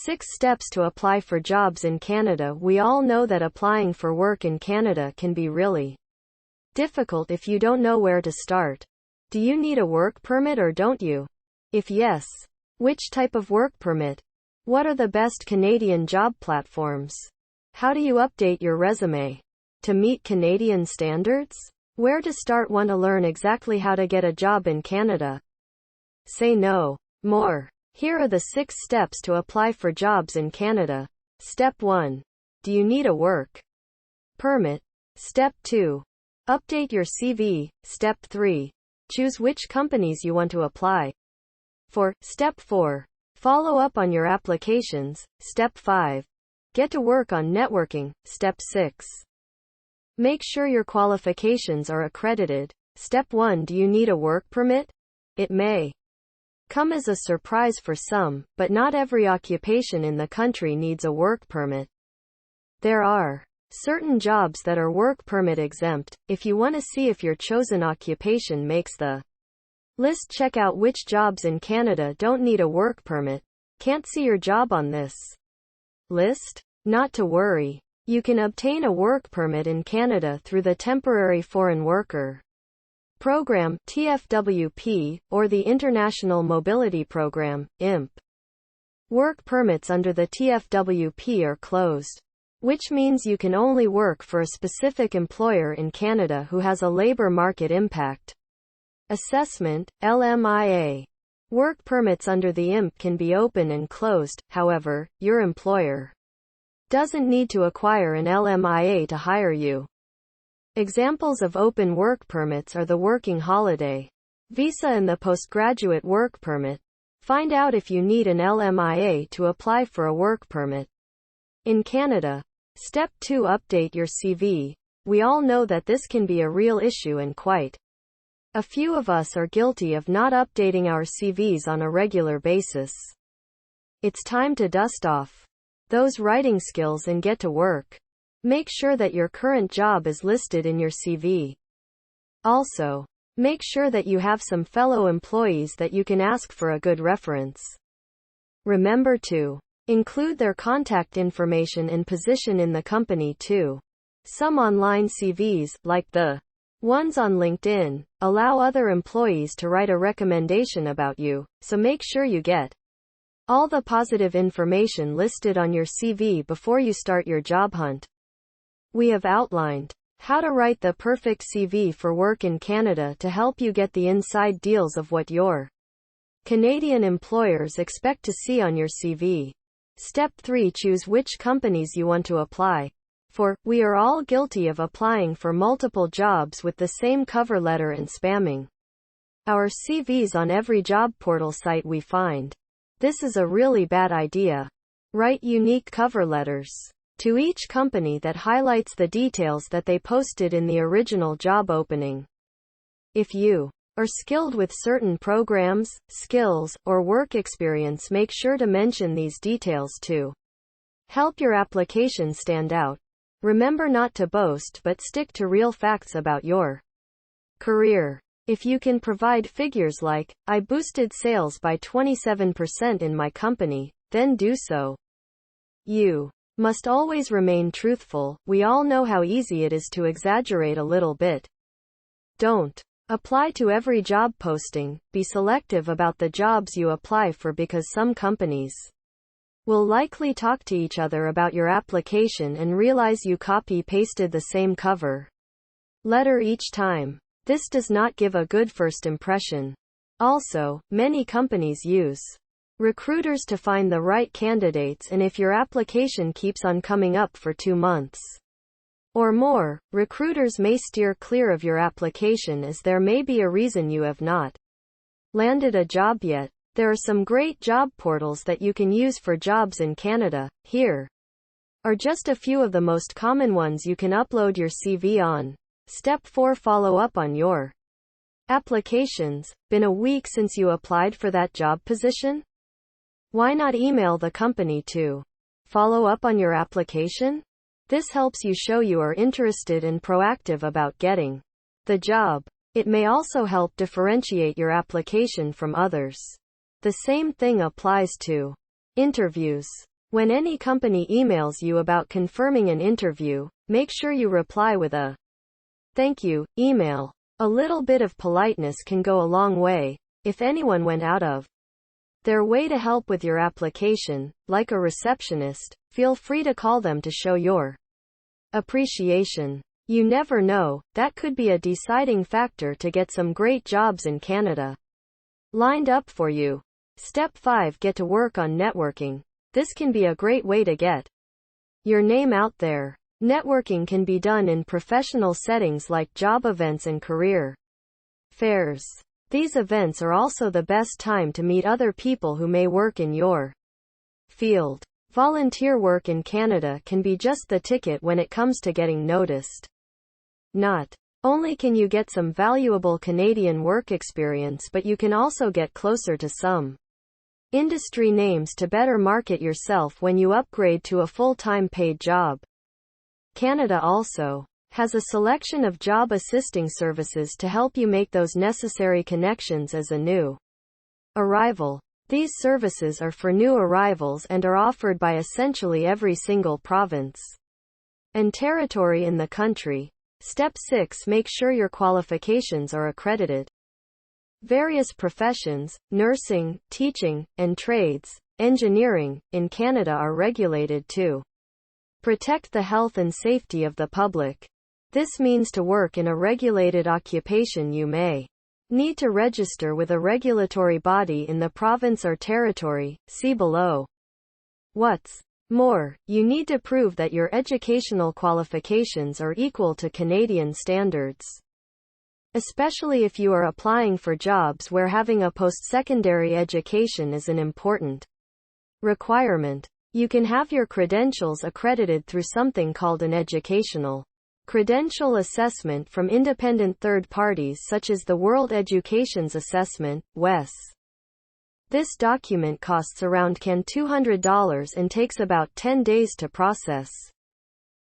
6 steps to apply for jobs in Canada. We all know that applying for work in Canada can be really difficult if you don't know where to start. Do you need a work permit or don't you? If yes, which type of work permit? What are the best Canadian job platforms? How do you update your resume to meet Canadian standards? Where to start? Want to learn exactly how to get a job in Canada? Say no more. Here are the 6 steps to apply for jobs in Canada. Step 1. Do you need a work permit? Step 2. Update your CV. Step 3. Choose which companies you want to apply for. Step 4. Follow up on your applications. Step 5. Get to work on networking. Step 6. Make sure your qualifications are accredited. Step 1. Do you need a work permit? It may come as a surprise for some, but not every occupation in the country needs a work permit. There are certain jobs that are work permit exempt. If you want to see if your chosen occupation makes the list, check out which jobs in Canada don't need a work permit. Can't see your job on this list? Not to worry. You can obtain a work permit in Canada through the Temporary Foreign Worker Program, TFWP, or the International Mobility Program, IMP. Work permits under the TFWP are closed, which means you can only work for a specific employer in Canada who has a labor market impact assessment, LMIA. Work permits under the IMP can be open and closed. However, your employer doesn't need to acquire an LMIA to hire you. Examples of open work permits are the Working Holiday Visa and the Postgraduate Work Permit. Find out if you need an LMIA to apply for a work permit in Canada. Step 2. Update your CV. We all know that this can be a real issue, and quite a few of us are guilty of not updating our CVs on a regular basis. It's time to dust off those writing skills and get to work. Make sure that your current job is listed in your CV. Also, make sure that you have some fellow employees that you can ask for a good reference. Remember to include their contact information and position in the company too. Some online CVs, like the ones on LinkedIn, allow other employees to write a recommendation about you, so make sure you get all the positive information listed on your CV before you start your job hunt. We have outlined how to write the perfect CV for work in Canada to help you get the inside deals of what your Canadian employers expect to see on your CV. Step 3. Choose which companies you want to apply for. We are all guilty of applying for multiple jobs with the same cover letter and spamming our CVs on every job portal site we find. This is a really bad idea. Write unique cover letters to each company that highlights the details that they posted in the original job opening. If you are skilled with certain programs, skills, or work experience, make sure to mention these details to help your application stand out. Remember not to boast but stick to real facts about your career. If you can provide figures like, I boosted sales by 27% in my company, then do so. You must always remain truthful. We all know how easy it is to exaggerate a little bit. Don't apply to every job posting. Be selective about the jobs you apply for, because some companies will likely talk to each other about your application and realize you copy-pasted the same cover letter each time. This does not give a good first impression. Also, many companies use recruiters to find the right candidates, and if your application keeps on coming up for 2 months or more, recruiters may steer clear of your application, as there may be a reason you have not landed a job yet. There are some great job portals that you can use for jobs in Canada. Here are just a few of the most common ones you can upload your CV on. Step 4. Follow up on your applications. Been a week since you applied for that job position? Why not email the company to follow up on your application? This helps you show you are interested and proactive about getting the job. It may also help differentiate your application from others. The same thing applies to Interviews. When any company emails you about confirming an interview, make sure you reply with a thank you email. A little bit of politeness can go a long way. If anyone went out of their way to help with your application, like a receptionist, feel free to call them to show your appreciation. You never know, that could be a deciding factor to get some great jobs in Canada lined up for you. Step 5. Get to work on networking. This can be a great way to get your name out there. Networking can be done in professional settings like job events and career fairs. These events are also the best time to meet other people who may work in your field. Volunteer work in Canada can be just the ticket when it comes to getting noticed. Not only can you get some valuable Canadian work experience, but you can also get closer to some industry names to better market yourself when you upgrade to a full-time paid job. Canada also has a selection of job assisting services to help you make those necessary connections as a new arrival. These services are for new arrivals and are offered by essentially every single province and territory in the country. Step 6. Make sure your qualifications are accredited. Various professions, nursing, teaching, and trades, engineering, in Canada are regulated to protect the health and safety of the public. This means to work in a regulated occupation you may need to register with a regulatory body in the province or territory, see below. What's more, you need to prove that your educational qualifications are equal to Canadian standards. Especially if you are applying for jobs where having a post-secondary education is an important requirement. You can have your credentials accredited through something called an educational credential assessment from independent third parties such as the World Education's Assessment, WES. This document costs around $200 and takes about 10 days to process.